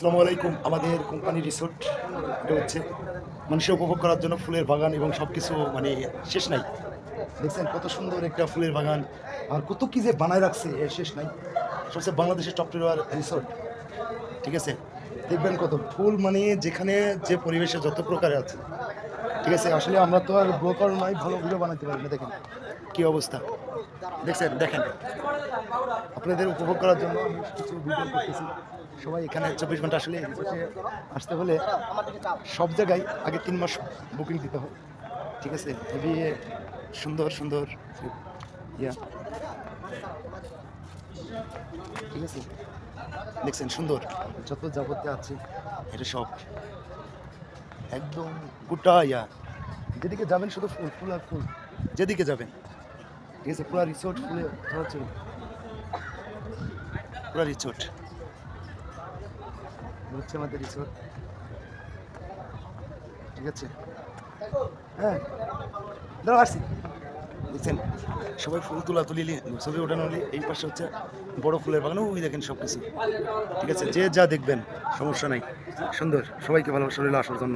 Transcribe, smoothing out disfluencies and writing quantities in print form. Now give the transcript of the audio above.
আসসালামু আলাইকুম। আমাদের কোম্পানি রিসোর্ট এটা হচ্ছে মানুষের উপভোগ করার জন্য ফুলের বাগান এবং সব কিছু মানে শেষ নাই। দেখছেন কত সুন্দর একটা ফুলের বাগান, আর কত কি যে বানায় রাখছে এর শেষ নাই। সবচেয়ে বাংলাদেশের টপ টিয়ার রিসোর্ট, ঠিক আছে। দেখবেন কত ফুল, মানে যেখানে যে পরিবেশে যত প্রকারে আছে, ঠিক আছে। আসলে আমরা তো আর ব্রোকার নয়, ভালো ভিডিও বানাতে পারি না। দেখেন কি অবস্থা, দেখছেন। দেখেন আপনাদের উপভোগ করার জন্য আমি কিছু ভিডিও করতেছি। সবাই এখানে 24 ঘন্টা, আসলে রিসোর্টে আসতে হলে সব জায়গায় আগে 3 মাস বুকিং দিতে হয়, ঠিক আছে। খুবই সুন্দর সুন্দর ইয়া, ঠিক আছে। দেখছেন সুন্দর যত যাবতীয় আছে, এটা সব একদম গোটা ইয়া। যেদিকে যাবেন শুধু ফুল ফুল আর ফুল, যেদিকে যাবেন, ঠিক আছে। পুরা রিসোর্ট ফুলে ভরা ছিল, পুরা রিসোর্ট হচ্ছে আমাদের রিসোর্ট, ঠিক আছে। হ্যাঁ, দাঁড়া আসছি। দেখছেন সবাই ফুল তোলা তুলি, ছবি ওঠানো হলে এই পাশে হচ্ছে বড় ফুলের বাগান, ওই দেখেন সব কিছু, ঠিক আছে। যে যা দেখবেন সমস্যা নাই, সুন্দর। সবাইকে ভালোবাসা রইল আসার জন্য।